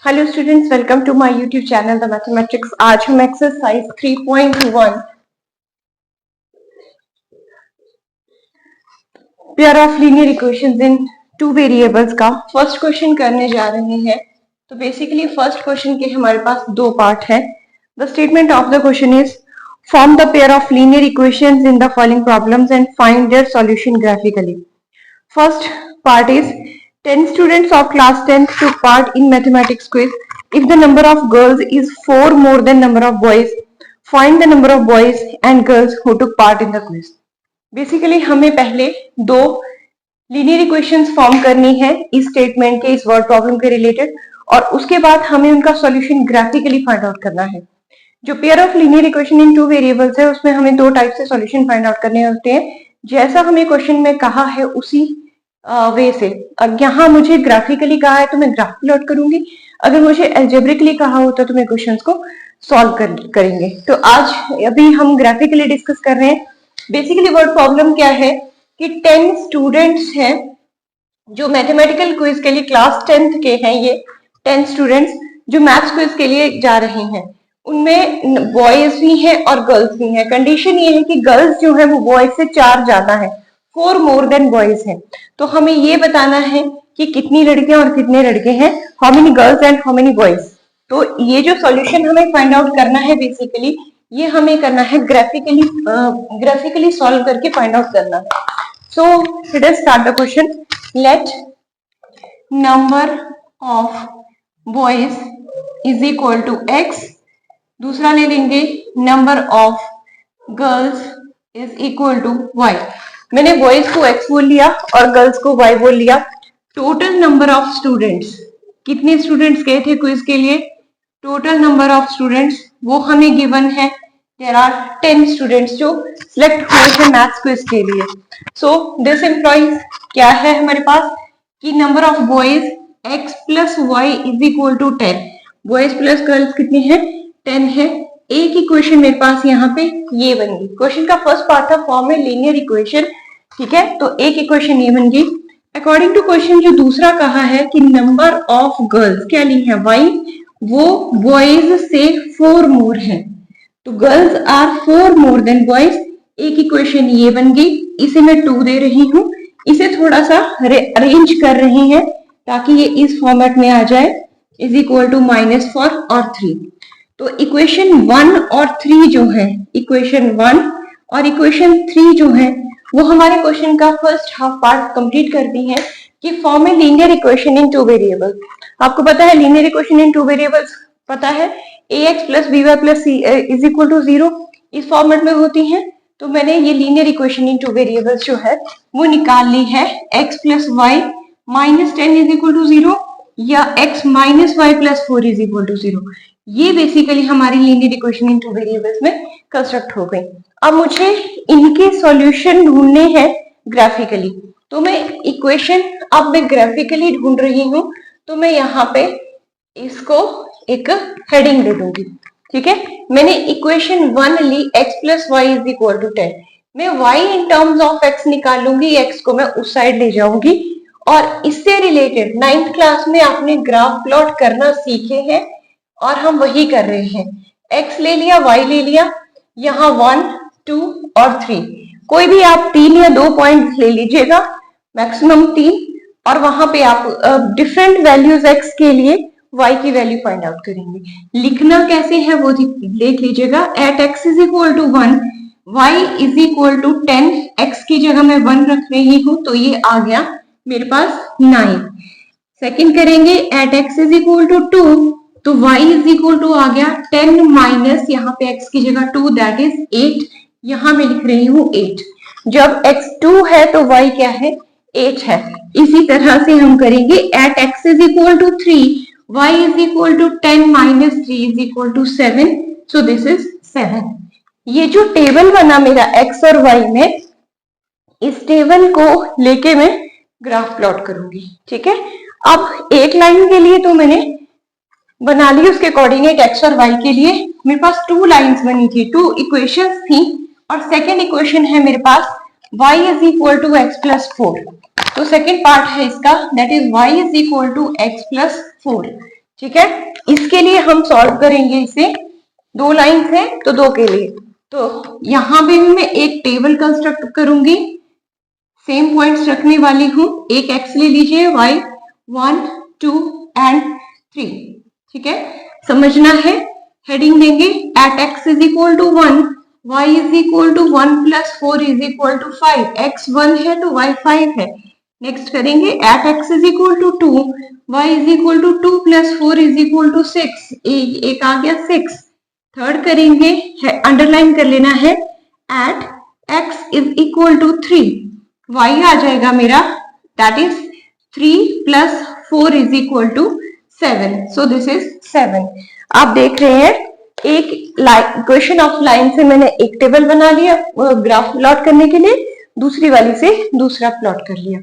Hello students, welcome to my YouTube channel the mathematics. आज हम exercise 3.1 pair of linear equations in two variables का first question करने जा रहे हैं। तो बेसिकली फर्स्ट क्वेश्चन के हमारे पास दो पार्ट है। The statement of the question is form the pair of linear equations in the following problems and find their solution graphically. First part is 10 students of class 10th took part in mathematics quiz. If the number of girls is 4 more than number of boys, find the number of boys and girls who took part in the quiz. Basically हमें पहले दो linear equations form करनी है इस statement के, इस word problem के related, और उसके बाद हमें उनका सॉल्यूशन ग्राफिकली फाइंड आउट करना है। जो pair of linear equation in two variables है उसमें हमें दो टाइप से सॉल्यूशन फाइंड आउट करने होते हैं, जैसा हमें क्वेश्चन में कहा है उसी वे से। अब यहाँ मुझे ग्राफिकली कहा है तो मैं ग्राफ प्लॉट करूंगी, अगर मुझे अलजेब्रिकली कहा होता तो मैं क्वेश्चंस को सॉल्व करेंगे। तो आज अभी हम ग्राफिकली डिस्कस कर रहे हैं। बेसिकली वर्ड प्रॉब्लम क्या है कि 10 स्टूडेंट्स हैं जो मैथमेटिकल क्विज के लिए क्लास 10th के हैं। ये 10 स्टूडेंट्स जो मैथ्स क्विज के लिए जा रहे हैं, उनमें बॉयज भी हैं और गर्ल्स भी हैं। कंडीशन ये है कि गर्ल्स जो है वो बॉयज से 4 ज्यादा है, 4 मोर देन बॉयज हैं। तो हमें ये बताना है कि कितनी लड़कियां और कितने लड़के हैं, how many girls and how many boys. तो ये जो सॉल्यूशन हमें फाइंड आउट करना है, बेसिकली ये हमें करना है ग्राफिकली सॉल्व करके फाइंड आउट करना है। So let us start the question. Let number of boys is equal to x, दूसरा ले लेंगे number of girls is equal to y। मैंने बॉयज को x बोल लिया और गर्ल्स को y बोल लिया। टोटल नंबर ऑफ स्टूडेंट्स, कितने स्टूडेंट्स गए थे क्विज के लिए, टोटल नंबर ऑफ स्टूडेंट्स वो हमें गिवन है। देयर आर 10 स्टूडेंट्स जो सिलेक्ट हुए थे मैथ्स क्विज के लिए। सो दिस एम्प्लॉइज क्या है हमारे पास कि number of boys x plus y is equal to 10। Boys plus girls कितने हैं, 10 है। एक इक्वेशन मेरे पास यहाँ पे ये बन गई। क्वेश्चन का फर्स्ट पार्ट था फॉर्म में लीनियर इक्वेशन, ठीक है, तो एक इक्वेशन ये बन गई। अकॉर्डिंग टू क्वेश्चन जो दूसरा कहा है कि नंबर ऑफ गर्ल्स क्या ली है y, वो बॉयज से 4 मोर है, तो girls are 4 more than boys. एक इक्वेशन ये बन गई, इसे मैं 2 दे रही हूँ, इसे थोड़ा सा अरेंज कर रही है ताकि ये इस फॉर्मेट में आ जाए, इज इक्वल टू -4 और 3। तो इक्वेशन 1 और 3 जो है, इक्वेशन 1 और इक्वेशन 3 जो है वो हमारे क्वेश्चन का फर्स्ट हाफ पार्ट कंप्लीट करती है कि फॉर्म में linear equation in two variables. आपको पता है linear equation in two variables पता है, ax plus by plus c is equal to 0 इस फॉर्मेट में होती है। तो मैंने ये linear equation in two variables जो है वो निकाल ली है, x plus y minus 10 is equal to 0 या x minus y plus 4 is equal to 0। ये बेसिकली हमारी linear equation in two variables में कंस्ट्रक्ट हो गई। अब मुझे इनके सॉल्यूशन ढूंढने हैं ग्राफिकली, तो मैं इक्वेशन अब मैं ग्राफिकली ढूंढ रही हूं, तो मैं यहाँ पे इसको एक हेडिंग दे दूंगी, ठीक है। मैंने इक्वेशन 1 ली, x plus y is equal to 10। मैं y in terms of x निकालूंगी, x को मैं उस साइड ले जाऊंगी, और इससे रिलेटेड 9th क्लास में आपने ग्राफ प्लॉट करना सीखे हैं और हम वही कर रहे हैं। x ले लिया, y ले लिया, यहाँ 1, 2 और 3, कोई भी आप 3 या 2 पॉइंट ले लीजिएगा, मैक्सिमम 3, और वहां पे आप डिफरेंट वैल्यूज x के लिए y की वैल्यू फाइंड आउट करेंगे। लिखना कैसे है वो देख लीजिएगा। At x is equal to 1, y is equal to 10, x की जगह मैं 1 रख रही हूं, तो ये आ गया मेरे पास 9। सेकंड करेंगे at x is equal to 2, तो y इज इक्वल टू आ गया 10 माइनस यहाँ पे x की जगह 2 दैट इज 8, यहाँ मैं लिख रही हूँ 8। जब x 2 है तो y क्या है, 8 है। इसी तरह से हम करेंगे at x is equal to 3, y is equal to 10 minus 3 is equal to 7, so this is 7। ये जो टेबल बना मेरा x और y में, इस टेबल को लेके मैं ग्राफ प्लॉट करूंगी, ठीक है। अब एक लाइन के लिए तो मैंने बना ली, उसके कोऑर्डिनेट x और y के लिए मेरे पास 2 लाइंस बनी थी, 2 इक्वेशंस थी, और सेकेंड इक्वेशन है मेरे पास y is equal to x plus 4। तो सेकेंड पार्ट है इसका, that is y is equal to x plus 4। ठीक है, इसके लिए हम सॉल्व करेंगे इसे, 2 लाइन्स है तो 2 के लिए, तो यहां भी मैं एक टेबल कंस्ट्रक्ट करूंगी, सेम पॉइंट्स रखने वाली हूं, एक एक्स ले लीजिए, y 1 2 एंड 3, ठीक है, समझना है, हेडिंग देंगे at x is equal to 1, y is equal to 1 plus 4 is equal to 5, x 1 है तो y 5 है। नेक्स्ट करेंगे at x is equal to 2, y is equal to 2 plus 4 is equal to 6, एक आ गया 6। थर्ड करेंगे, underline कर लेना है, at x is equal to 3, y आ जाएगा मेरा that is 3 plus 4 is equal to 7, so this is 7। आप देख रहे हैं एक इक्वेशन ऑफ लाइन से मैंने एक टेबल बना लिया ग्राफ प्लॉट करने के लिए, दूसरी वाली से दूसरा प्लॉट कर लिया।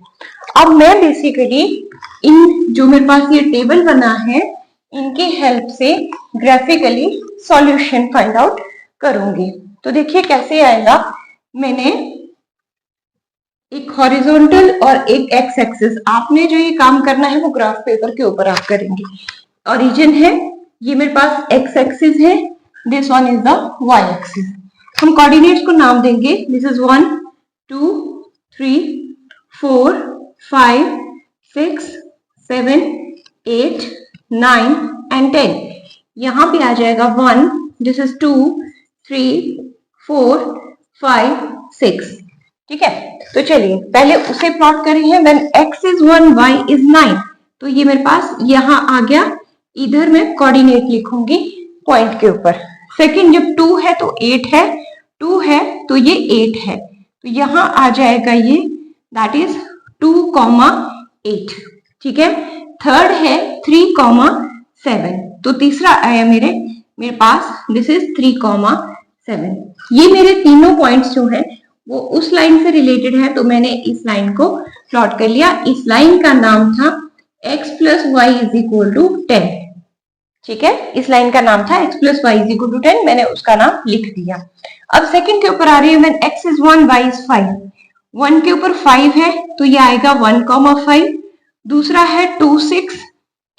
अब मैं बेसिकली इन जो मेरे पास ये टेबल बना है इनकी हेल्प से ग्राफिकली सॉल्यूशन फाइंड आउट करूंगी। तो देखिए कैसे आएगा, मैंने एक हॉरिजॉन्टल और एक एक्स एक्सिस, आपने जो ये काम करना है वो ग्राफ पेपर के ऊपर आप करेंगे। ओरिजिन है, ये मेरे पास एक्स एक्सिस है, this one is the y axis. हम कोऑर्डिनेट्स को नाम देंगे, दिस इज 1 2 3 4 5 6 7 8 9 एंड 10। यहां पे आ जाएगा 1, दिस इज 2 3 4 5 6, ठीक है। तो चलिए पहले उसे प्लॉट करें हैं, when x is 1 y is 9, तो ये मेरे पास यहां आ गया, इधर मैं कोऑर्डिनेट लिखूंगी पॉइंट के ऊपर। सेकंड, जब 2 है तो 8 है, 2 है तो ये 8 है, तो यहां आ जाएगा ये दैट इज 2, 8, ठीक है। थर्ड है 3, 7, तो तीसरा आया मेरे पास दिस इज 3, 7। ये मेरे तीनों पॉइंट्स जो है वो उस लाइन से रिलेटेड है, तो मैंने इस लाइन को प्लॉट कर लिया। इस लाइन का नाम था x plus y is equal to 10, ठीक है, इस लाइन का नाम था x plus y is equal to 10, मैंने उसका नाम लिख दिया। अब सेकंड के ऊपर आ रही है, when x is 1 y is 5, 1 के ऊपर 5 है तो ये आएगा 1, 5। दूसरा है 2, 6,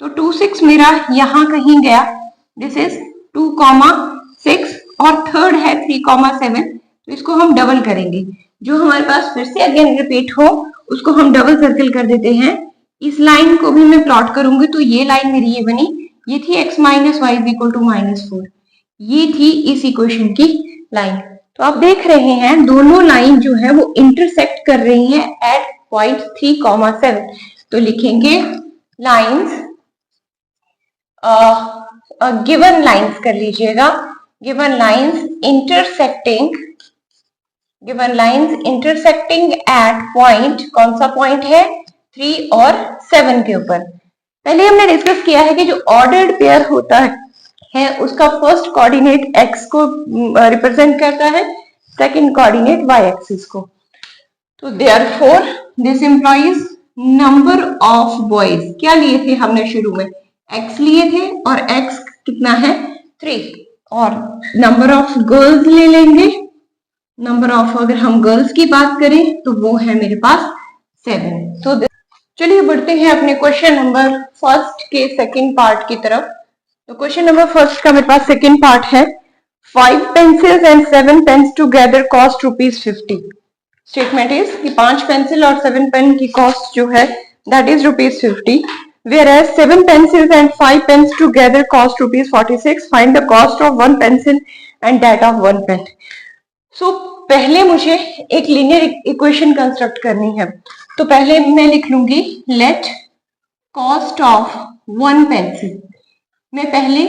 तो 2, 6 मेरा यहां कहीं गया, दिस इज 2, 6, और थर्ड है 3, 7, तो इसको हम डबल करेंगे, जो हमारे पास फिर से अगेन रिपीट हो उसको हम डबल सर्कल कर देते हैं। इस लाइन को भी मैं प्लॉट करूंगी, तो ये लाइन मेरी ये बनी, ये थी x minus y is equal to -4, ये थी इस इक्वेशन की लाइन। तो आप देख रहे हैं दोनों लाइन जो है वो इंटरसेक्ट कर रही हैं एट पॉइंट 3, 7, तो लिखेंगे लाइंस, गिवन लाइंस कर लीजिएगा, given lines intersecting at point, कौन सा पॉइंट है 3 और 7 के ऊपर। पहले हमने डिस्कस किया है कि जो ऑर्डर्ड पेयर होता है उसका फर्स्ट कोऑर्डिनेट x को रिप्रेजेंट करता है, सेकंड कोऑर्डिनेट y एक्सिस को। तो therefore this employees number of boys, क्या लिए थे हमने शुरू में x लिए थे, और x कितना है 3, और नंबर ऑफ गर्ल्स ले लेंगे, नंबर ऑफ अगर हम गर्ल्स की बात करें तो वो है मेरे पास 7। तो चलिए बढ़ते हैं अपने क्वेश्चन नंबर फर्स्ट के सेकंड पार्ट की तरफ। तो क्वेश्चन नंबर फर्स्ट का मेरे पास सेकंड पार्ट है, 5 pencils and 7 pens together cost ₹50। Statement is कि 5 पेंसिल और 7 पेन की कॉस्ट जो है that is ₹50, whereas 7 pencils and 5 pens together cost ₹46। Find the cost of 1 pencil and that of 1 pen। सो पहले मुझे एक लीनियर इक्वेशन कंस्ट्रक्ट करनी है, तो पहले मैं लिख लूंगी लेट कॉस्ट ऑफ 1 पेंसिल, मैं पहले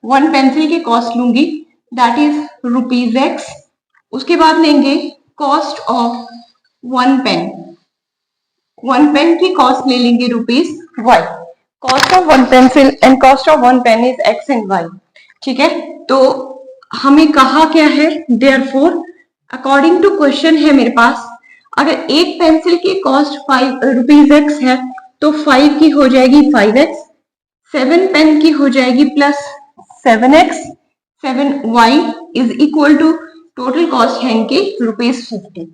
1 पेंसिल की कॉस्ट लूंगी दैट इज ₹x, उसके बाद लेंगे कॉस्ट ऑफ 1 पेन, 1 पेन की कॉस्ट ले लेंगे ₹y, cost of 1 pencil and cost of 1 pen is x and y, ठीक है। तो हमें कहा क्या है, देयरफॉर अकॉर्डिंग टू क्वेश्चन है मेरे पास, अगर एक पेंसिल की कॉस्ट ₹x है तो 5 की हो जाएगी 5x, 7 पेन की हो जाएगी plus 7x, 7y is equal to total cost है इनकी ₹50।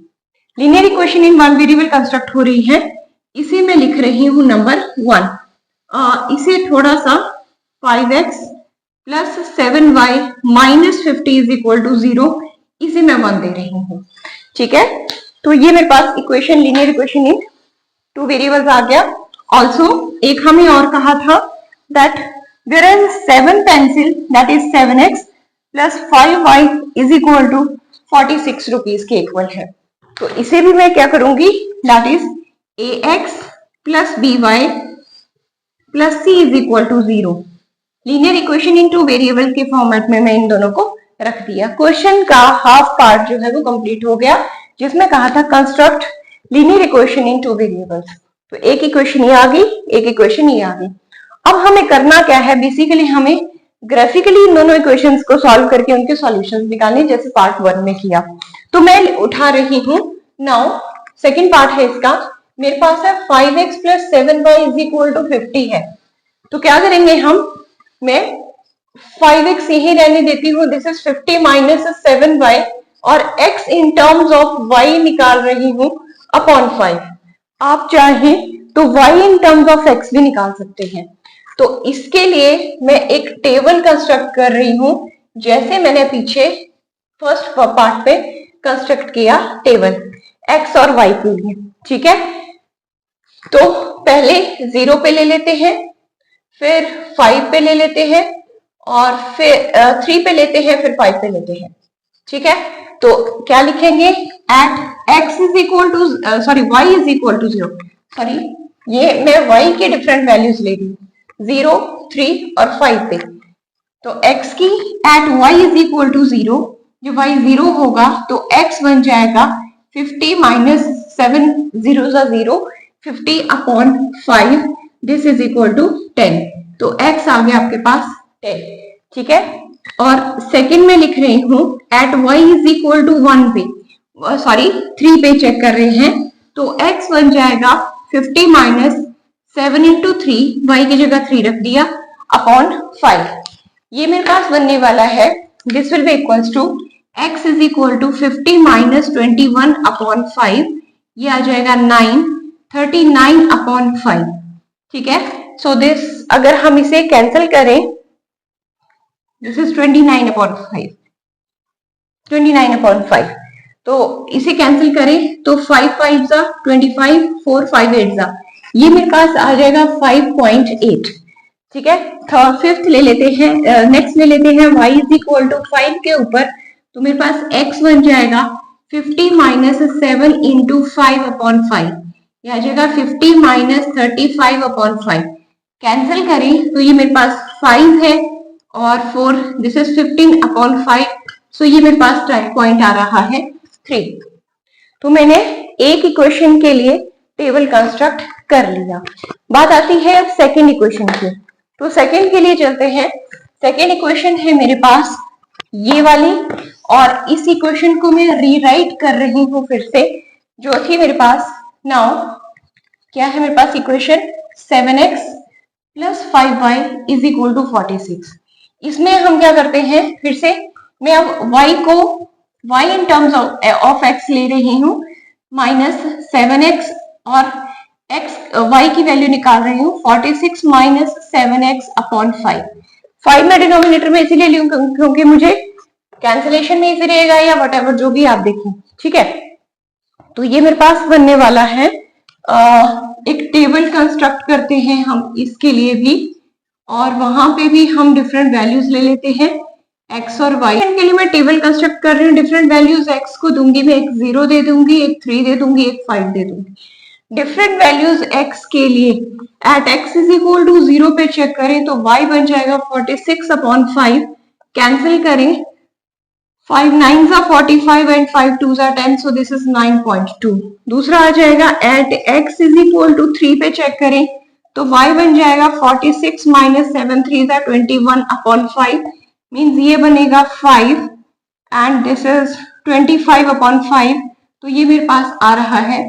Linear equation in one variable construct हो रही है, इसे मैं लिख रही हूं नंबर 1। इसे थोड़ा सा 5x plus 7y minus 50 is equal to 0, इसे मैं 1 दे रही हूँ। ठीक है, तो ये मेरे पास equation, linear equation in two variables आ गया। ऑल्सो एक हमें और कहा था that there is 7 pencil that is 7x plus 5y is equal to 46 rupees के इक्वल है। तो इसे भी मैं क्या करूंगी, that is ax plus by plus c is equal to 0। Linear equation in two variable के फॉर्मेट में मैं इन दोनों को रख दिया। क्वेश्चन का हाफ पार्ट जो है वो कंप्लीट हो गया, जिसमें कहा था construct linear equation in two variables. तो एक इक्वेशन ये आ गई, एक इक्वेशन ये आ गई। अब हमें करना क्या है, बेसिकली हमें ग्राफिकली इन दोनों इक्वेशंस को सॉल्व करके उनके सॉल्यूशंस निकालने, जैसे पार्ट 1 में किया। तो मैं उठा रही हूं नाउ सेकंड पार्ट है इसका। मेरे पास है 5x plus 7y is equal to 50 है। तो क्या करेंगे हम, मैं 5x यही रहने देती हूँ, दिस इज 50 माइनस 7y, और x in terms of y निकाल रही हूँ अपॉन 5। आप चाहें तो y in terms of x भी निकाल सकते हैं। तो इसके लिए मैं एक टेबल कंस्ट्रक्ट कर रही हूं, जैसे मैंने पीछे फर्स्ट पार्ट पे कंस्ट्रक्ट किया टेबल x और y के लिए। ठीक है, तो पहले 0 पे ले लेते हैं, फिर 5 पे ले लेते हैं, और फिर 3 पे लेते हैं, फिर 5 पे लेते हैं। ठीक है, तो क्या लिखेंगे, at x is equal to y is equal to 0। Sorry, ये मैं y के डिफरेंट वैल्यूज ले रही हूँ, 0, 3 और 5 पे। तो x की at y is equal to 0, जो y 0 होगा तो x बन जाएगा 50 minus 7 0 0, 50 upon 5, this is equal to 10। तो x आ गया आपके पास 10। ठीक है, और सेकंड में लिख रही हूं at y is equal to 1 पे, सॉरी 3 पे चेक कर रहे हैं, तो x बन जाएगा 50 माइनस 7 इंटू 3, y की जगह 3 रख दिया, अपॉन 5। ये मेरे पास बनने वाला है, this will be equals to x is equal to 50 minus 21 upon 5, ये आ जाएगा 9, 39 अपॉन 5। ठीक है, सो दिस अगर हम इसे कैंसिल करें, दिस इज 29 अपॉन 5, 29 अपॉन 5। तो इसे कैंसिल करें तो 5 5 जा 25, 4 5 8 जा, ये मेरे पास आ जाएगा 5.8। ठीक है, फिफ्थ ले लेते हैं, नेक्स्ट ले लेते हैं y इज इक्वल टू 5 के ऊपर, तो मेरे पास x बन जाएगा 50 माइनस 7 इंटू 5 अपॉन 5, ये आ जाएगा 50 माइनस 35 अपॉन 5। कैंसिल करें तो ये मेरे पास 5 है और 4, दिस इज 15 अपॉन 5, सो ये मेरे पास पॉइंट आ रहा है 3। तो मैंने एक इक्वेशन के लिए टेबल कंस्ट्रक्ट कर लिया। बात आती है अब सेकेंड इक्वेशन की। तो सेकेंड के लिए चलते हैं। सेकेंड इक्वेशन है मेरे पास ये वाली, और इस इक्वेशन को मैं रीराइट कर रही हूं फिर से, जो थी मेरे पास नाउ क्या है मेरे पास equation 7x plus 5y is equal to 46। इसमें हम क्या करते हैं, फिर से मैं अब y को y in terms of x ले रही हूँ, माइनस 7x, और x y की वैल्यू निकाल रही हूँ 46 माइनस 7x अपॉन 5। 5 मैं डिनोमिनेटर में इसीलिए लूँ क्योंकि मुझे कैंसिलेशन में इजी रहेगा, या वट जो भी आप देखें। ठीक है, तो ये मेरे पास बनने वाला है, एक टेबल कंस्ट्रक्ट करते हैं हम इसके लिए भी, और वहां पे भी हम डिफरेंट वैल्यूज ले लेते हैं x और y के लिए। मैं टेबल कंस्ट्रक्ट कर रही हूँ, डिफरेंट वैल्यूज x को दूंगी मैं, एक 0 दे दूंगी, एक 3 दे दूंगी, एक 5 दे दूंगी। डिफरेंट वैल्यूज x के लिए at x is equal to 0 पे चेक करें तो y बन जाएगा 46 अपॉन 5। कैंसिल करें, 5 9 जा 45 एंड 5 2 जा 10, सो दिस इज 9.2। दूसरा आ जाएगा at x is equal to 3 पे चेक करें तो y बन जाएगा 46 माइनस 7 3 जा 21 अपॉन 5, मीन्स ये बनेगा 5, एंड दिस इज 25 अपॉन 5, तो ये मेरे पास आ रहा है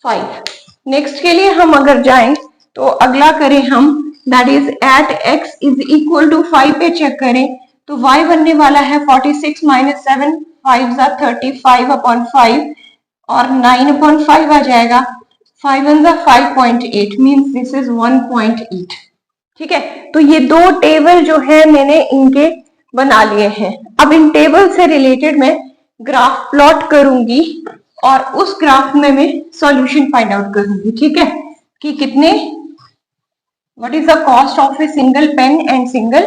5। नेक्स्ट के लिए हम अगर जाएं तो अगला करें हम, that is at x is equal to 5 पे चेक करें तो y बनने वाला है 46 माइनस 7 5 जा 35 अपॉन 5, और 9 अपॉन 5 आ जाएगा, 5 1 जा 5.8, मीन्स दिस इज 1.8। ठीक है, तो ये दो टेबल जो है मैंने इनके बना लिए हैं। अब इन टेबल से रिलेटेड मैं ग्राफ प्लॉट करूंगी और उस ग्राफ में मैं सॉल्यूशन फाइंड आउट करूंगी। ठीक है, कि कितने, what is the cost of a single pen and single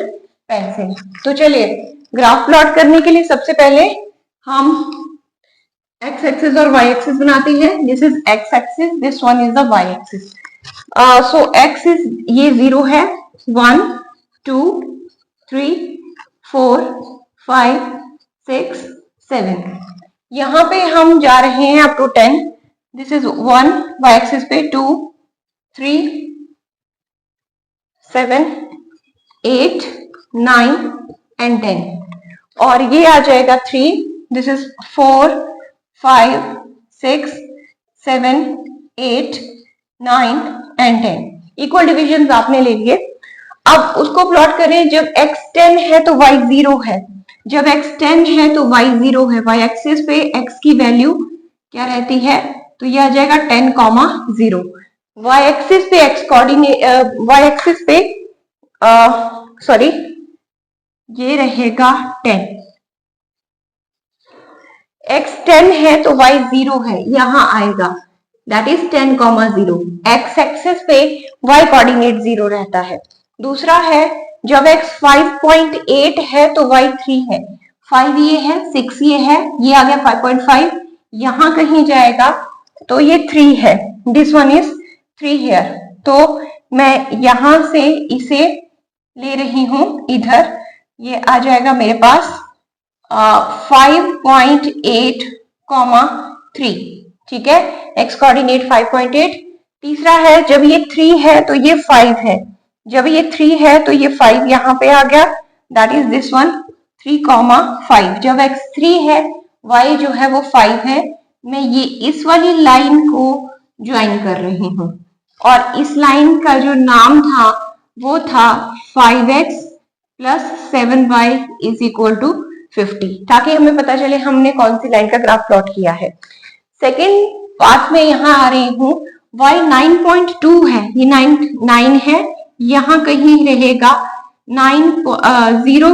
pencil. तो चलिए ग्राफ प्लॉट करने के लिए सबसे पहले हम एक्स एक्सिस और वाई एक्सिस बनाते हैं। This is x axis, this one is the y axis. So x is ये 0 है, 1 2 3 4 5 6 7। यहां पे हम जा रहे हैं up to 10। This is 1 y axis पे, 2 3 7 8 9 एंड 10, और ये आ जाएगा 3। This is 4 5 6 7 8 9 and 10। Equal division आपने ले लिए। अब उसको प्लॉट करें, जब x 10 है तो y 0 है, जब x 10 है तो y 0 है। y एक्सिस पे x की वैल्यू क्या रहती है, तो ये आ जाएगा 10, 0। y एक्सिस पे x कोऑर्डिनेट, y एक्सिस पे सॉरी ये रहेगा 10। x 10 है तो y 0 है, यहां आएगा, दैट इज 10, 0। x एक्सिस पे y कोऑर्डिनेट 0 रहता है। दूसरा है, जब x 5.8 है तो y 3 है, 5 ये है, 6 ये है, ये आ गया 5.5, यहां कहीं जाएगा तो ये 3 है। दिस वन इज 3 हियर, तो मैं यहां से इसे ले रही हूं इधर, ये आ जाएगा मेरे पास 5.8, 3। ठीक है, x कोऑर्डिनेट 5.8। तीसरा है, जब ये 3 है तो ये 5 है, जब ये 3 है तो ये 5 यहां पे आ गया, दैट इज दिस वन 3, 5। जब x 3 है, y जो है वो 5 है, मैं ये इस वाली लाइन को ज्वाइन कर रही हूं, और इस लाइन का जो नाम था वो था 5x plus 7y is equal to 50, ताकि हमें पता चले हमने कौन सी लाइन का ग्राफ प्लॉट किया है। सेकेंड पार्ट में यहां आ रही हूं, y 9.2 है, ये 9 है, यहां कहीं रहेगा 0,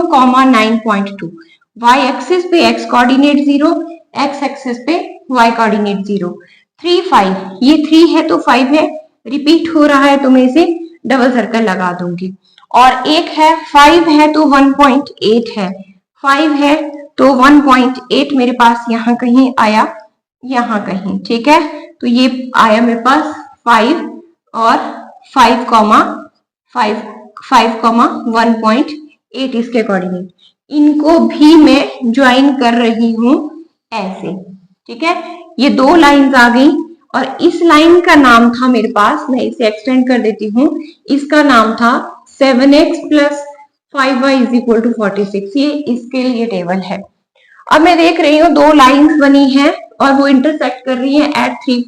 9.2। y एक्सिस पे x कोऑर्डिनेट 0, x एक्सिस पे y कोऑर्डिनेट 0। 3, 5, ये 3 है तो 5 है, रिपीट हो रहा है तो मैं इसे डबल सर्कल लगा दूंगी। और एक है 5 है तो 1.8 है, 5 है तो 1.8 मेरे पास यहाँ कहीं आया, यहाँ कहीं। ठीक है, तो ये आया मेरे पास 5 और 5, 1.8 इसके कोऑर्डिनेट, इनको भी मैं ज्वाइन कर रही हूं ऐसे। ठीक है, ये दो लाइंस आ गई, और इस लाइन का नाम था मेरे पास, मैं इसे एक्सटेंड कर देती हूँ, इसका नाम था 7x plus 5y is equal to 46। ये इसके लिए टेबल है। अब मैं देख रही हूँ दो लाइंस बनी है और वो इंटरसेक्ट कर रही है एट 3,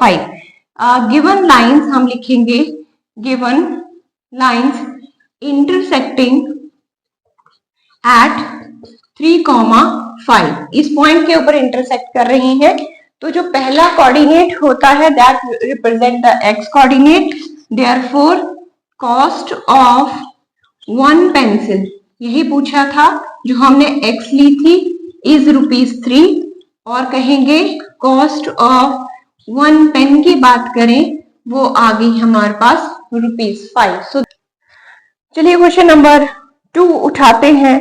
5। गिवन लाइंस हम लिखेंगे, गिवन लाइंस इंटरसेक्टिंग एट 3, 5, इस पॉइंट के ऊपर इंटरसेक्ट कर रही है। तो जो पहला कोऑर्डिनेट होता है that represent the x coordinate, therefore cost of one pencil, यही पूछा था जो हमने x ली थी, इज ₹3, और कहेंगे कॉस्ट ऑफ वन पेन की बात करें वो आ गई हमारे पास ₹5। सो चलिए क्वेश्चन नंबर 2 उठाते हैं।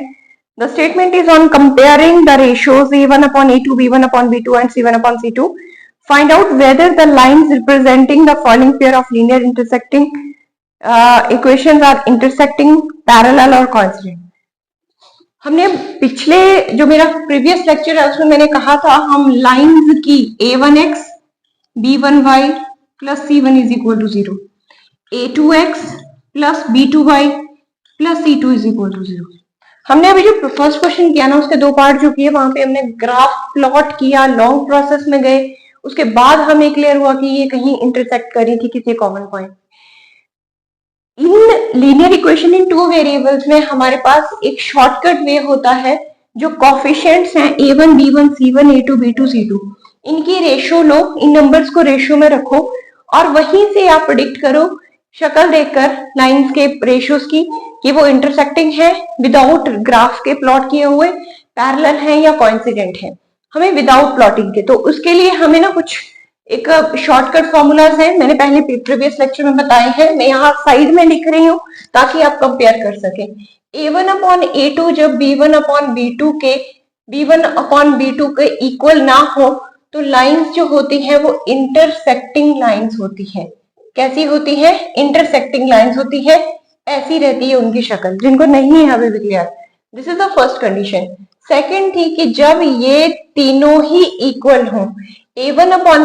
The statement is on comparing the ratios a1/a2, b1/b2 and c1/c2. Find out whether the lines representing the following pair of linear intersecting equations are intersecting, parallel or coincident. हमने पिछले जो मेरा previous lecture है उसमें मैंने कहा था हम लाइंस की a1x b1y plus c1 is equal to 0, a2x plus b2y plus c2 is equal to 0। हमने अभी जो फर्स्ट क्वेश्चन किया ना उसके दो पार्ट जो किए, वहां पे हमने ग्राफ प्लॉट किया, लॉन्ग प्रोसेस में गए, उसके बाद हमें क्लियर हुआ कि ये कहीं इंटरसेक्ट करी थी किसी common point. In linear equation in two variables में हमारे पास एक शॉर्टकट वे होता है, जो कोफिशिएंट्स हैं a1 b1 c1 a2 b2 c2, इनकी रेशियो लो, इन नंबर्स को रेशियो में रखो और वहीं से आप प्रेडिक्ट करो शक्ल देखकर लाइंस के रेशियोज की कि वो इंटरसेक्टिंग है विदाउट ग्राफ के प्लॉट किए हुए, पैरेलल है या कोइंसिडेंट है, हमें विदाउट प्लॉटिंग के। तो उसके लिए हमें ना कुछ एक शॉर्टकट फॉर्मूलाज है, मैंने पहले प्रीवियस लेक्चर में बताए हैं, मैं यहाँ साइड में लिख रही हूँ ताकि आप कंपेयर कर सकें। A1 अपॉन A2 जब B1 अपॉन B2 के इक्वल ना हो तो लाइंस जो होती है वो इंटरसेक्टिंग लाइंस होती है। कैसी होती है? इंटरसेक्टिंग लाइंस होती है, ऐसी रहती है उनकी शक्ल, जिनको नहीं है अभी भी clear. This is the first condition. Second थी कि जब ये तीनों ही इक्वल हों, A1 upon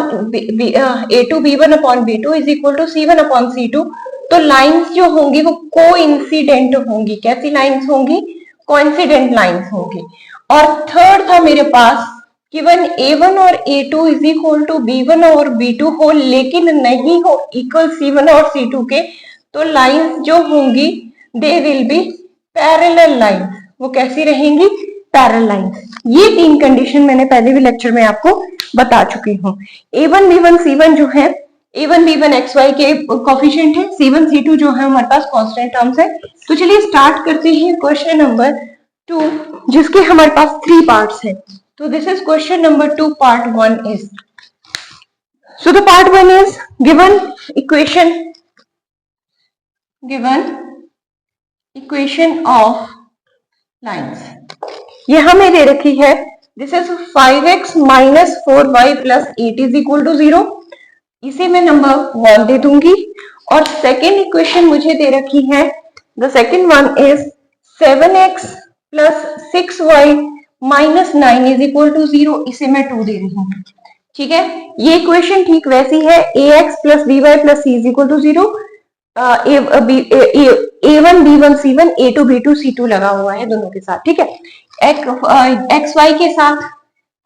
A2 B1 upon B2 is equal to C1 upon C2, तो लाइंस जो होंगी वो कोइंसिडेंट होंगी। कैसी लाइंस होंगी? कोइंसिडेंट लाइंस होंगी। और थर्ड था मेरे पास गिवन A1 और A2 is equal to B1 और B2 हो लेकिन नहीं हो इक्वल C1 और C2 के, तो लाइंस जो होंगी they will be parallel lines. वो कैसी रहेंगी? Parallel lines. ये तीन कंडीशन मैंने पहले भी लेक्चर में आपको बता चुकी हूँ। A1 B1 C1 जो है, A1 B1 XY के कोफिशिएंट है, C1 C2 जो है हमारे पास कांस्टेंट टर्म्स है। तो चलिए स्टार्ट करते हैं क्वेश्चन नंबर 2, जिसके हमारे पास 3 पार्ट्स हैं। So this is question number 2, part 1 is. So the part 1 is given equation of lines. ये हमें दे रखी है, this is 5x minus 4y plus 8 is equal to 0. इसे मैं नंबर 1 दे दूंगी। और सेकेंड इक्वेशन मुझे दे रखी है, the second one is 7x plus 6y minus 9 is equal to 0, इसे मैं 2 दे रही हूँ। ठीक है, ये इक्वेशन ठीक वैसी है, ax plus by plus c is equal to 0, a1 b1 c1 a2 b2 c2 लगा हुआ है दोनों के साथ। ठीक है, एक्स वाई के साथ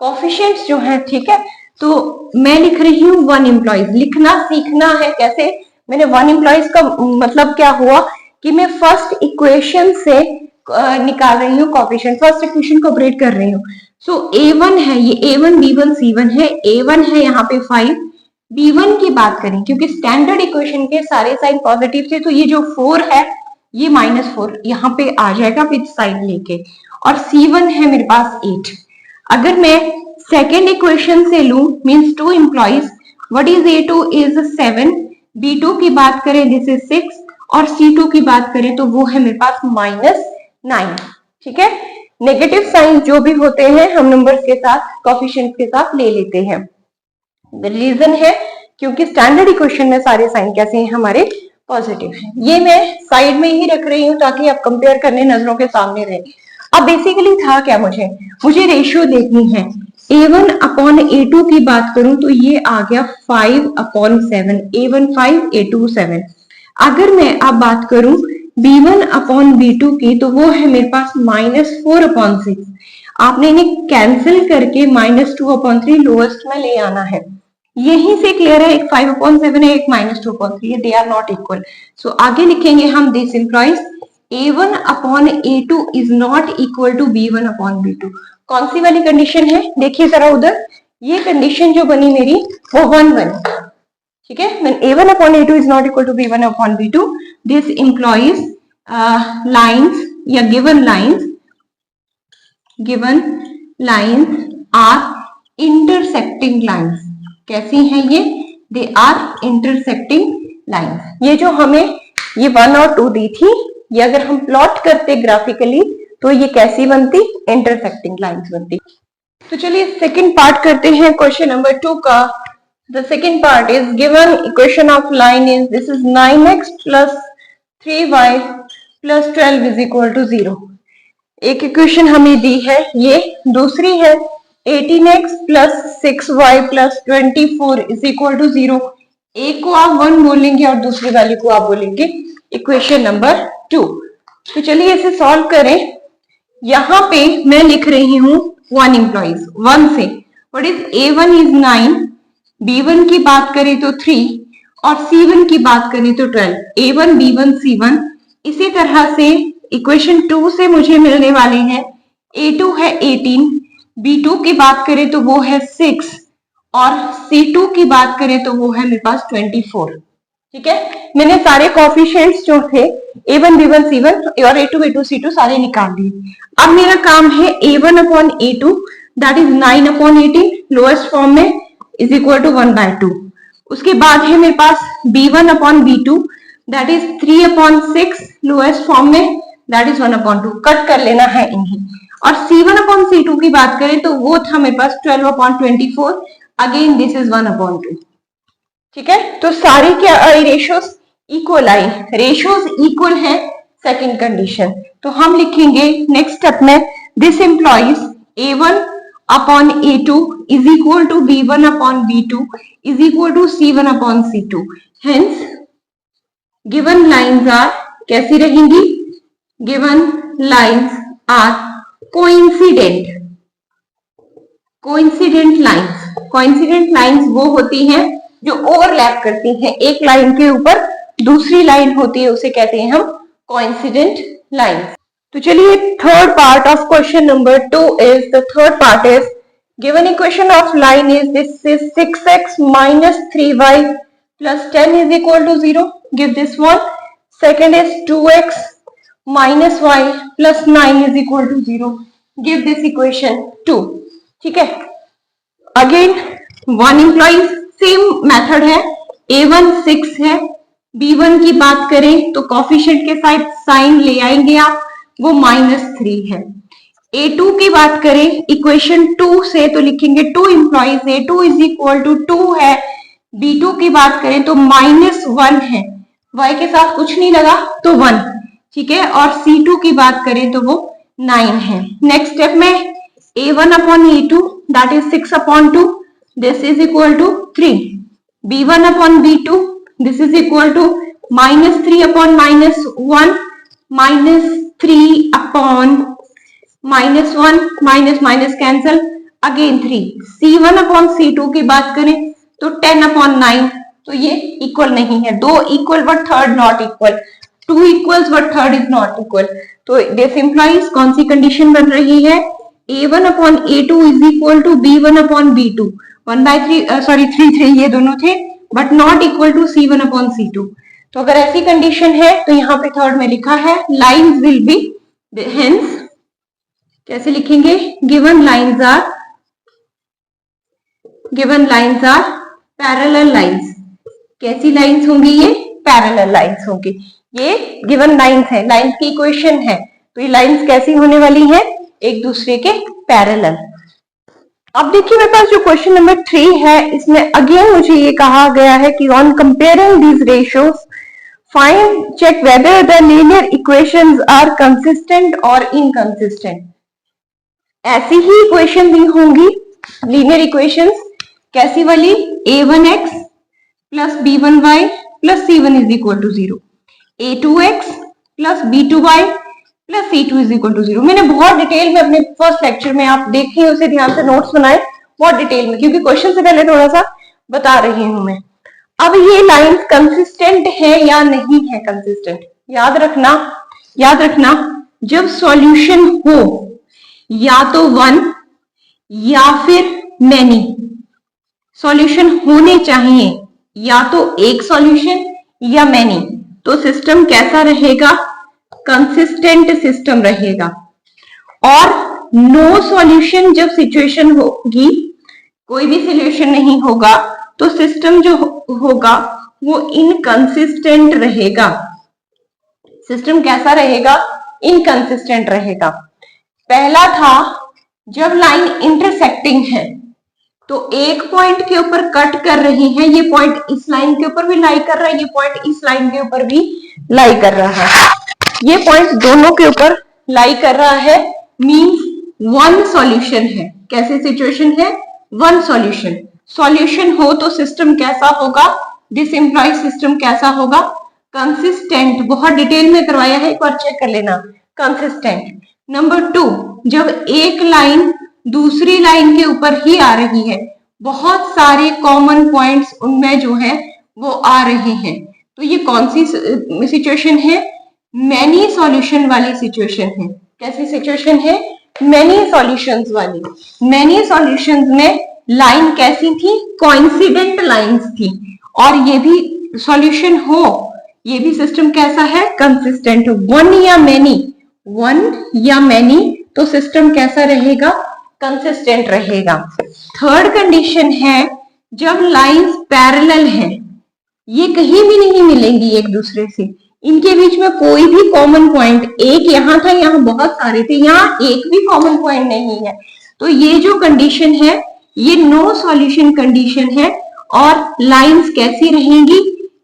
कोफिशिएंट्स जो है, ठीक है, तो मैं लिख रही हूँ 1 एम्प्लॉइज। लिखना सीखना है कैसे। मैंने 1 एम्प्लॉइज का मतलब क्या हुआ कि मैं फर्स्ट इक्वेशन से निकाल रही हूँ कोफिशिएंट, फर्स्ट इक्वेशन को ऑपरेट कर रही हूँ। सो A1 है, ये A1 B1 C1 है, A1 है यहाँ पे 5, B1 की बात करें क्योंकि स्टैंडर्ड इक्वेशन के सारे साइन पॉजिटिव थे, तो ये जो 4 है ये -4 यहाँ पे आ जाएगा विद साइन लेके, और C1 है मेरे पास 8। अगर मैं सेकेंड इक्वेशन से लू means 2 employees, what is A2 is 7, B2 की बात करें दिस इज 6, और C2 की बात करें तो वो है मेरे पास -9। ठीक है, नेगेटिव साइन जो भी होते हैं हम नंबर्स के साथ कोफिशिएंट के साथ ले लेते हैं। रीजन है क्योंकि स्टैंडर्ड इक्वेशन में सारे साइन कैसे हैं? हमारे पॉजिटिव हैं। ये मैं साइड में ही रख रही हूँ ताकि आप कंपेयर करने नजरों के सामने रहे। अब बेसिकली था क्या, मुझे रेशियो देखनी है। A1 अपॉन A2 की बात करूं तो ये आ गया 5/7, A1 5 A2 7। अगर मैं अब बात करूं B1 अपॉन B2 की तो वो है मेरे पास -4/6। आपने इन्हें कैंसिल करके -2/3 लोएस्ट में ले आना है। यहीं से क्लियर है, एक 5/7 है, एक -2/3, they are not equal. So आगे लिखेंगे हम this implies A1 upon A2 is not equal to B1 upon B2। कौन सी वाली कंडीशन है? देखिए जरा उधर, ये कंडीशन जो बनी मेरी वो 1 बनी। ठीक है, when A1 upon A2 is not equal to B1 upon B2, this implies lines या given lines are intersecting lines. कैसी हैं ये? They are intersecting lines. ये जो हमें ये 1 और 2 दी थी, ये अगर हम प्लॉट करते ग्राफिकली तो ये कैसी बनती? इंटरसेक्टिंग लाइंस बनती। तो चलिए सेकंड पार्ट करते हैं क्वेश्चन नंबर 2 का। The second part is given equation of line is this is 9x plus 3y plus 12 is equal to 0. एक इक्वेशन हमें दी है, ये दूसरी है 18x plus 6y plus 24 is equal to 0. एक को आप 1 बोलेंगे और दूसरी वाली को आप बोलेंगे इक्वेशन नंबर 2। तो चलिए इसे सॉल्व करें। यहां पे मैं लिख रही हूं 1 एम्प्लॉइज 1 से, what is A1 is 9, B1 की बात करें तो 3 और C1 की बात करें तो 12, A1 B1 C1। इसी तरह से इक्वेशन 2 से मुझे मिलने वाले हैं A2 है 18, B2 की बात करें तो वो है 6 और C2 की बात करें तो वो है मेरे पास 24। ठीक है, मैंने सारे कोफिशिएंट्स जो थे A1 B1 C1 और A2 B2 C2 सारे निकाल दिए। अब मेरा काम है A1 upon A2 that is 9 upon 18 lowest form में इज इक्वल टू 1/2। उसके बाद है मेरे पास B1 upon B2 that is 3 upon 6 lowest form में दैट इज 1/2। कट कर लेना है इन्हें। और C1 अपॉन C2 की बात करें तो वो था मेरे पास 12 अपॉन 24, अगेन दिस इज 1/2। ठीक है, तो सारी क्या रेशियोज इक्वल आई, रेशियोज इक्वल है सेकंड कंडीशन। तो हम लिखेंगे नेक्स्ट स्टेप में this implies A1 upon A2 is equal to B1 upon B2 is equal to C1 upon C2। Hence given lines are कैसी रहेंगी, given lines are coincident. Coincident lines, coincident lines वो होती हैं जो overlap करती हैं, एक लाइन के ऊपर दूसरी लाइन होती है उसे कहते हैं हम कोइंसिडेंट लाइंस। तो चलिए third part of question number 2 is, the third part is given equation of line is this is 6x minus 3y plus 10 is equal to 0, give this one. Second is 2x minus y plus 9 is equal to 0, give this equation 2। ठीक है, again one employees same method है, A1 6 है, B1 की बात करें तो coefficient के साथ साइन ले आएंगे आप, वो -3 है। A2 की बात करें इक्वेशन 2 से तो लिखेंगे 2 employees, A2 is equal to 2 है। B2 की बात करें तो -1 है, y के साथ कुछ नहीं लगा तो 1, ठीक है। और C2 की बात करें तो वो 9 है। नेक्स्ट स्टेप में A1 upon A2 that is 6 upon 2, this is equal to 3, B1 upon B2 this is equal to -3 upon -1 -3 upon -1 minus cancel again 3, C1 upon C2 की बात करें तो 10 upon 9, तो ये इक्वल नहीं है, दो equal but third not equal, 2 equals but third is not equal. तो दिस इंप्लाइज कौन सी कंडीशन बन रही है, A1 upon A2 is equal to B1 upon B2, 3 ये दोनों थे but not equal to C1 upon C2। तो अगर ऐसी कंडीशन है तो यहाँ पे थर्ड में लिखा है लाइंस विल बी, हेंस कैसे लिखेंगे, given lines are parallel lines. कैसी लाइंस होंगी, ये पैरेलल लाइंस होंगी। ये गिवन लाइंस है, लाइंस की इक्वेशन है, तो ये लाइंस कैसी होने वाली है, एक दूसरे के पैरेलल। अब देखिए मेरे पास जो क्वेश्चन नंबर 3 है इसमें अगेन मुझे ये कहा गया है कि on comparing these ratios find check whether the linear equations are consistent और इनकंसिस्टेंट। ऐसी ही इक्वेशन दी होंगी लीनियर इक्वेशंस, कैसी वाली, A1x plus B1y plus C1 is equal to 0, A2x plus B2y plus C2 is equal to 0। मैंने बहुत detail में अपने फर्स्ट लेक्चर में, आप देखें उसे ध्यान से, नोट्स बनाए बहुत डिटेल में, क्योंकि क्वेश्चन से पहले थोड़ा सा बता रही हूं मैं। अब ये लाइंस कंसिस्टेंट है या नहीं है कंसिस्टेंट, याद रखना जब सॉल्यूशन हो या तो 1 या फिर मैनी, सॉल्यूशन होने चाहिए या तो एक सॉल्यूशन या मैनी, तो सिस्टम कैसा रहेगा, कंसिस्टेंट सिस्टम रहेगा। और नो सॉल्यूशन जब सिचुएशन होगी, कोई भी सॉल्यूशन नहीं होगा, तो सिस्टम जो होगा वो इनकंसिस्टेंट रहेगा। सिस्टम कैसा रहेगा, इनकंसिस्टेंट रहेगा। पहला था जब लाइन इंटरसेक्टिंग है, तो एक पॉइंट के ऊपर कट कर रही है, ये पॉइंट इस लाइन के ऊपर भी लाई कर रहा है, ये पॉइंट इस लाइन के ऊपर भी लाई कर रहा है, ये पॉइंट दोनों के ऊपर लाई कर रहा है, मींस वन सॉल्यूशन है। कैसे सिचुएशन है, वन सॉल्यूशन। सॉल्यूशन हो तो सिस्टम कैसा होगा, दिस इंप्लाइज सिस्टम कैसा होगा, कंसिस्टेंट। बहुत डिटेल में करवाया है, एक बार चेक कर लेना, कंसिस्टेंट। नंबर 2, जब एक लाइन दूसरी लाइन के ऊपर ही आ रही है, बहुत सारे कॉमन पॉइंट्स उनमें जो है वो आ रहे हैं, तो ये कौन सी सिचुएशन है, मैनी सॉल्यूशन वाली सिचुएशन है। कैसी सिचुएशन है, मैनी सॉल्यूशंस वाली। मैनी सॉल्यूशंस में लाइन कैसी थी, कोइंसिडेंट लाइंस थी, और ये भी सॉल्यूशन हो, ये भी सिस्टम कैसा है, कंसिस्टेंट हो। वन या मैनी तो सिस्टम कैसा रहेगा, कंसिस्टेंट रहेगा। थर्ड कंडीशन है जब लाइंस पैरेलल हैं, ये कहीं भी नहीं मिलेंगी एक दूसरे से, इनके बीच में कोई भी कॉमन पॉइंट, एक यहां था, यहां बहुत सारे थे, यहां एक भी कॉमन पॉइंट नहीं है, तो ये जो कंडीशन है ये नो सॉल्यूशन कंडीशन है। और लाइंस कैसी रहेंगी,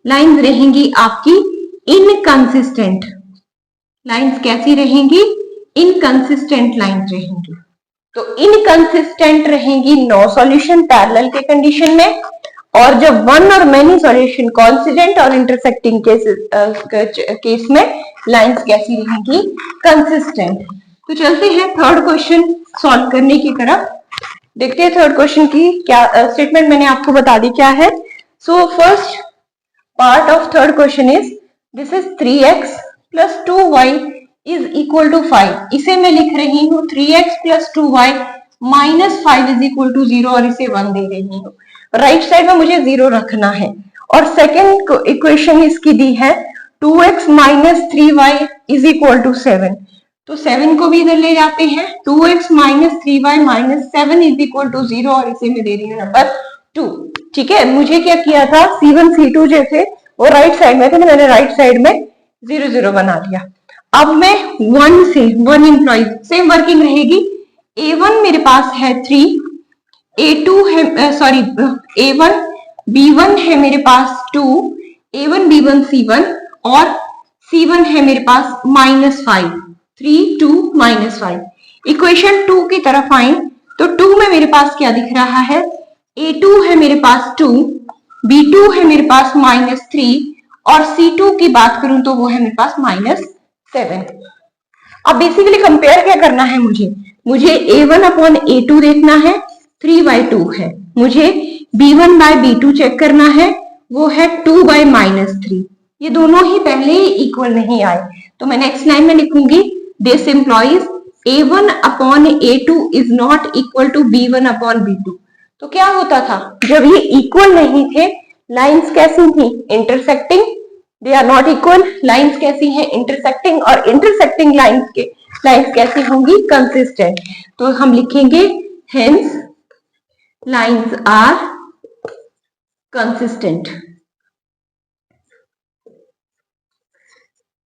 लाइंस रहेंगी आपकी इनकंसिस्टेंट। लाइंस कैसी रहेंगी, इनकंसिस्टेंट लाइंस रहेंगी। तो इनकंसिस्टेंट रहेंगी नो सॉल्यूशन पैरेलल के कंडीशन में, और जब वन और मेनी सॉल्यूशन कॉन्सिडेंट और इंटरसेक्टिंग केस में लाइंस कैसी रहेंगी, कंसिस्टेंट। तो चलते हैं थर्ड क्वेश्चन सॉल्व करने की तरफ। देखते हैं थर्ड क्वेश्चन की क्या स्टेटमेंट मैंने आपको बता दी क्या है। So first part of third question is this is 3x plus 2y is equal to 5। इसे मैं लिख रही हूँ 3x plus 2y minus 5 is equal to 0 और इसे 1 दे रही हूँ। राइट साइड में मुझे 0 रखना है। और सेकेंड इक्वेशन इसकी दी है 2x minus 3y is equal to 7। तो 7 को भी इधर ले जाते हैं, 2x minus 3y minus 7 is equal to 0 और इसे मैं दे रही हूँ नंबर 2। ठीक है, मुझे क्या किया था, C1 C2 जो थे वो राइट साइड में थे, मैंने राइट साइड में 0 0 बना दिया। अब मैं 1 से 1 एम्प्लॉय सेम वर्किंग रहेगी। A1 मेरे पास है 3, A2 है A1 B1 है मेरे पास 2, A1 B1 C1 और C1 है मेरे पास -5, 3 2 -5। इक्वेशन 2 की तरफ आए तो 2 में मेरे पास क्या दिख रहा है, A2 है मेरे पास 2, B2 है मेरे पास -3 और C2 की बात करूं तो वो है मेरे पास -7। अब बेसिकली कंपेयर क्या करना है, मुझे A1 अपॉन A2 देखना है, 3/2 है। मुझे B1 बाय B2 चेक करना है, वो है 2 बाय -3। ये दोनों ही पहले ही इक्वल नहीं आए, तो मैं नेक्स्ट लाइन में लिखूंगी this implies A1 upon A2 is not equal to B1 upon B2। तो क्या होता था, जब ये इक्वल नहीं थे, लाइंस कैसी थी, intersecting, they are not equal. Lines कैसी हैं, इंटरसेक्टिंग, और इंटरसेक्टिंग लाइंस कैसी होंगी, कंसिस्टेंट। तो हम लिखेंगे hence lines are consistent.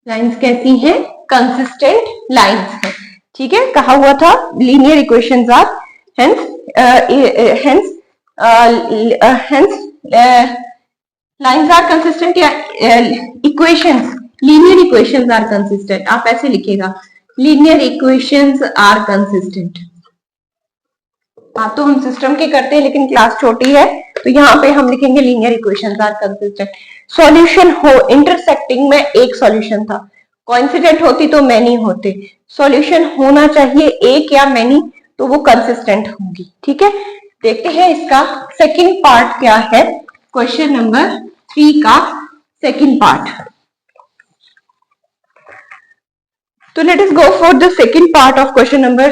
Lines कैसी हैं, कंसिस्टेंट लाइंस है। ठीक है, कहा हुआ था linear equations are hence lines are consistent, या equations linear equations are consistent, आप ऐसे लिखिएगा लीनियर इक्वेशंस आर कंसिस्टेंट। आप तो हम सिस्टम के करते हैं लेकिन क्लास छोटी है, तो यहाँ पे हम लिखेंगे linear equations are consistent. Solution हो, इंटरसेक्टिंग में एक सॉल्यूशन था, कोइंसिडेंट होती तो मैनी होते, सॉल्यूशन होना चाहिए एक या मैनी, तो वो कंसिस्टेंट होंगी। ठीक है, देखते हैं इसका सेकंड पार्ट क्या है, क्वेश्चन नंबर 3 का सेकंड पार्ट। तो let us go for the second part of question number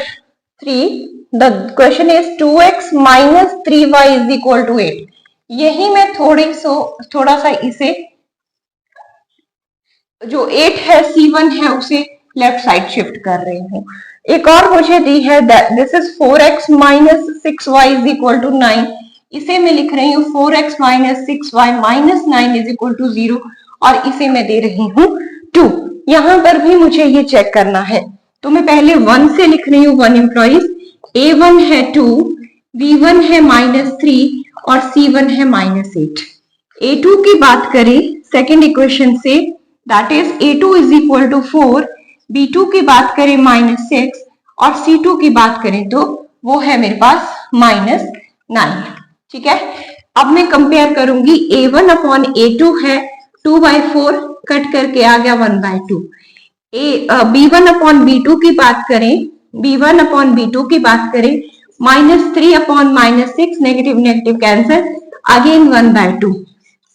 3। The question is 2x minus 3y is equal to 8। यही मैं थोड़ा सा इसे जो 8 है C1 है उसे लेफ्ट साइड शिफ्ट कर रही हूँ। एक और मुझे दी है this is 4x minus 6y is equal to 9। इसे मैं लिख रही हूँ 4x minus 6y minus 9 is equal to 0 और इसे मैं दे रही हूँ 2। यहां पर भी मुझे ये चेक करना है, तो मैं पहले 1 से लिख रही हूँ 1 एम्प्लॉइज। A1 है 2, B1 है -3 और C1 है -8। A2 की बात करें सेकेंड इक्वेशन से, that is A2 is equal to 4, B2 की बात करें -6 और C2 की बात करें तो वो है मेरे पास -9। ठीक है, अब मैं कंपेयर करूंगी, A1 अपॉन A2 है 2/4, कट करके आ गया 1/2। B1 अपॉन B2 की बात करें, B1 अपॉन B2 की बात करें, -3 upon -6, negative negative cancel, again 1/2।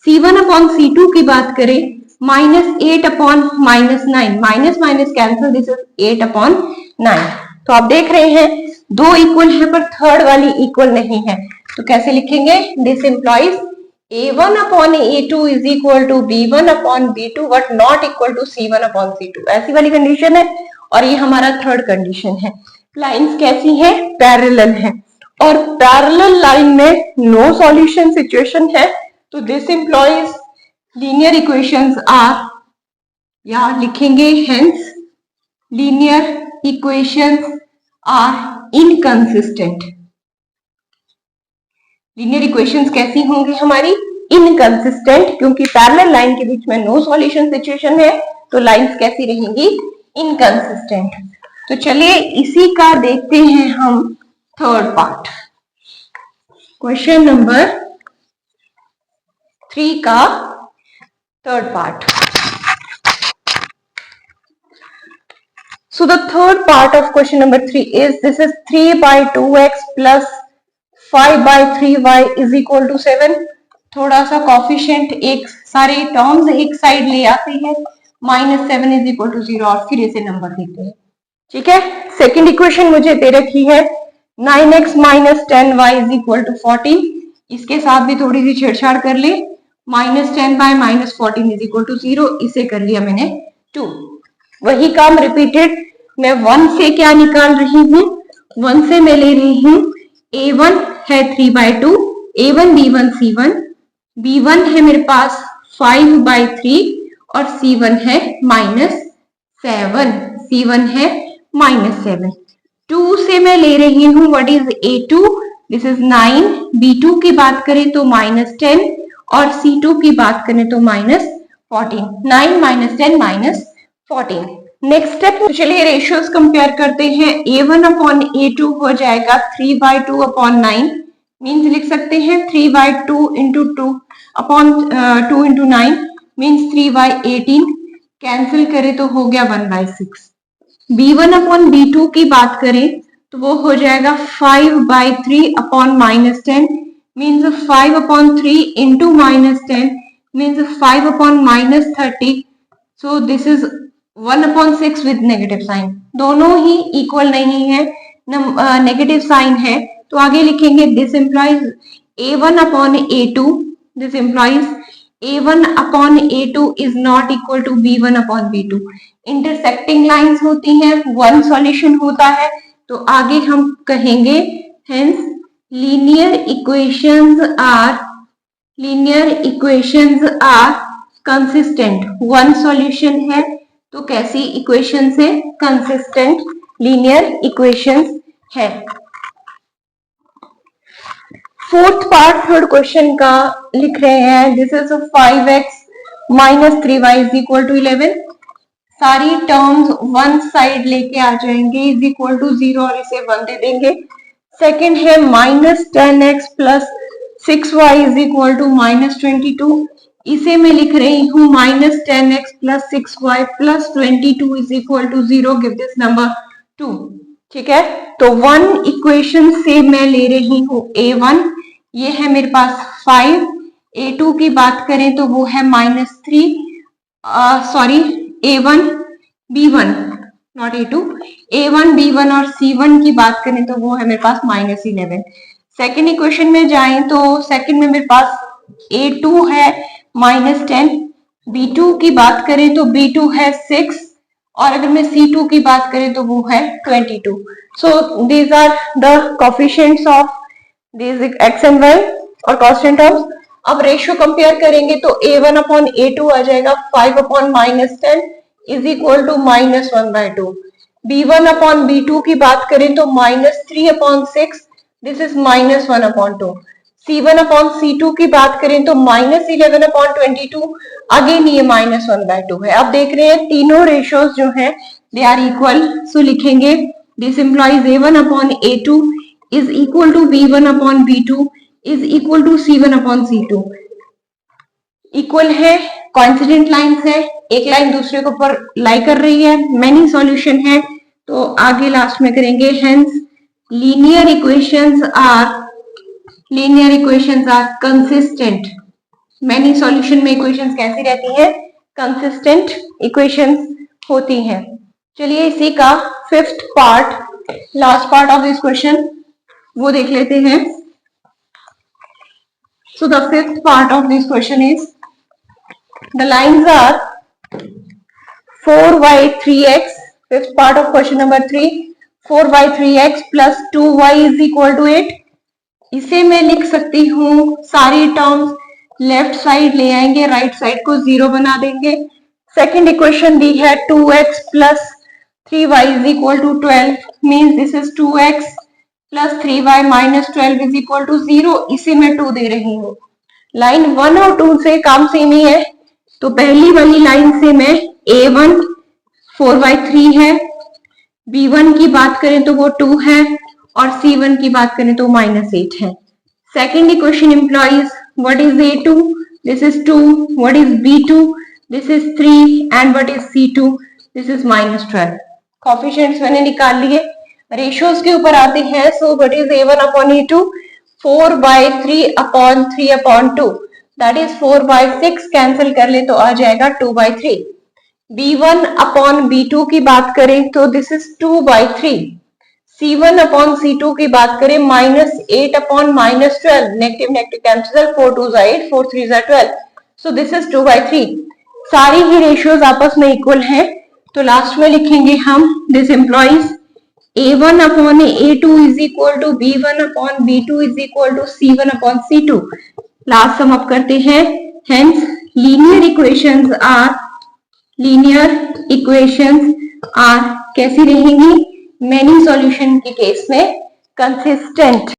C1 upon C2 की बात करें, -8 upon -9, minus minus cancel, this is 8 upon 9। तो आप देख रहे हैं दो इक्वल है पर थर्ड वाली इक्वल नहीं है, तो कैसे लिखेंगे, this implies A1 upon A2 is equal to B1 upon B2 but not equal to C1 upon C2, ऐसी वाली कंडीशन है। और ये हमारा थर्ड कंडीशन है। लाइंस कैसी हैं? पैरेलल हैं, और पैरेलल लाइन में नो सॉल्यूशन सिचुएशन है, तो this implies linear equations are, या लिखेंगे hence linear equations are inconsistent. Linear equations कैसी होंगी हमारी? इनकंसिस्टेंट, क्योंकि पैरेलल लाइन के बीच में नो सॉल्यूशन सिचुएशन है, तो लाइंस कैसी रहेंगी? इनकंसिस्टेंट। तो चलिए इसी का देखते हैं हम थर्ड पार्ट, क्वेश्चन नंबर 3 का third part. So the third part of question number 3 is, this is 3 by 2x plus 5 by 3y is equal to 7। थोड़ा सा कॉफिशिएंट एक सारे टर्म्स एक साइड ले आते हैं, -7 इज इक्वल टू 0, और फिर इसे नंबर देते हैं। ठीक है, सेकेंड इक्वेशन मुझे दे रखी है 9x minus 10y is equal to 14। इसके साथ भी थोड़ी सी छेड़छाड़ कर ली, -10 बाय -14 इज इक्वल टू 0, इसे कर लिया मैंने 2। वही काम रिपीटेड, मैं 1 से क्या निकाल रही हूँ? 1 से मैं ले रही हूँ A1 है 3 by 2, A1 B1 C1, B1 है मेरे पास 5 by 3 और C1 है -7, C1 है -7। 2 से मैं ले रही हूँ what is A2, this is 9, B2 की बात करें तो -10 और C2 की बात करें तो -14, 9 -10 -14। नेक्स्ट स्टेप, चलिए रेशियोज कंपेयर करते हैं। A1 अपॉन A2 हो जाएगा 3 by 2 अपॉन 9, मीन्स लिख सकते हैं 3 by 2 into 2 upon 2 into 9 means 3 by 18, cancel करें तो हो गया 1 by 6। B1 अपॉन B2 की बात करें तो वो हो जाएगा 5 by 3 upon -10 means 5 upon 3 into -10 means 5 upon -30। So this is 1 upon 6 with negative sign, दोनों ही इक्वल नहीं है, नेगेटिव साइन है, तो आगे लिखेंगे this implies A1 upon A2, this implies A1 upon A2 is not equal to B1 upon B2। Intersecting lines होती हैं, वन सॉल्यूशन होता है, तो आगे हम कहेंगे hence linear equations are consistent. One solution है तो कैसी इक्वेशन से? कंसिस्टेंट लीनियर इक्वेशंस है। फोर्थ पार्ट थर्ड क्वेश्चन का लिख रहे हैं, this is 5x minus 3y is equal to 11। सारी टर्म्स वन साइड लेके आ जाएंगे, इज इक्वल टू 0 और इसे 1 दे देंगे। सेकेंड है -10x plus 6y is equal to -22, इसे मैं लिख रही हूँ -10x plus 6y plus 22 is equal to 0, give this number 2। ठीक है, तो वन इक्वेशन से मैं ले रही हूँ A1, ये है मेरे पास 5, A2 की बात करें तो वो है -3, sorry A1 B1 not A2, A1 B1 और C1 की बात करें तो वो है मेरे पास -11। सेकेंड इक्वेशन में जाएं तो सेकेंड में मेरे पास A2 है -10, B2 की बात करें तो B2 है 6, और अगर मैं C2 की बात करें तो वो है 22। So these are the coefficients of these x and y और कांस्टेंट टर्म्स। अब रेशियो कंपेयर करेंगे तो A1 अपॉन A2 आ जाएगा 5 upon -10 is equal to -1/2। B1 upon B2 की बात करें तो -3 upon 6, this is -1/2। C1 upon C2 की बात करें तो -11 अपॉन 22, अगेन ये -1/2 है। अब देख रहे हैं तीनों रेशियोज जो हैं दे आर इक्वल, सो लिखेंगे this implies A1 upon A2 is equal to B1 upon B2 is equal to C1 upon C2। Equal है, कॉन्सिडेंट लाइंस है, एक लाइन दूसरे के ऊपर लाई कर रही है, मेनी सॉल्यूशन है, तो आगे लास्ट में करेंगे hence linear equations are consistent. Many solution में इक्वेशंस कैसी रहती हैं? कंसिस्टेंट इक्वेशंस होती हैं। चलिए इसी का fifth part, last part of this question वो देख लेते हैं। So the fifth part of this question is, the lines are 4y 3x, fifth part of question number 3, 4y 3x plus 2y is equal to 8. इसे मैं लिख सकती हूँ, सारी टर्म्स लेफ्ट साइड ले आएंगे, राइट साइड को 0 बना देंगे. सेकेंड इक्वेशन दी है 2x plus 3y is equal to 12, means this is 2x plus 3y minus 12 is equal to 0. इसे मैं 2 दे रही हूँ. लाइन 1 और 2 से काम सेम ही है, तो पहली वाली लाइन से मैं a1 4/3 है, b1 की बात करें तो वो 2 है, और c1 की बात करें तो -8 है. Second equation employees what is a2, this is 2, what is b2, this is 3, and what is c2, this is -12. Coefficients मैंने निकाल लिए. रेशियोज के ऊपर आते हैं. So what is a1 upon a2, 4/3 upon 3/2, that is 4/6. Cancel कर ले तो आ जाएगा 2/3. b1 अपॉन b2 की बात करें तो this is 2/3. c1 upon c2 की बात करें -8 upon -12, negative negative cancel, 4 2 8, 4 3 12. So this is 2/3. सारी ही रेशियोज आपस में इक्वल हैं, तो लास्ट में लिखेंगे हम this implies a1 upon a2 is equal to b1 upon b2 is equal to c1 upon c2. Last sum up करते हैं. हेंस लीनियर इक्वेशंस आर कैसी रहेंगी? मेनी सॉल्यूशन के केस में कंसिस्टेंट.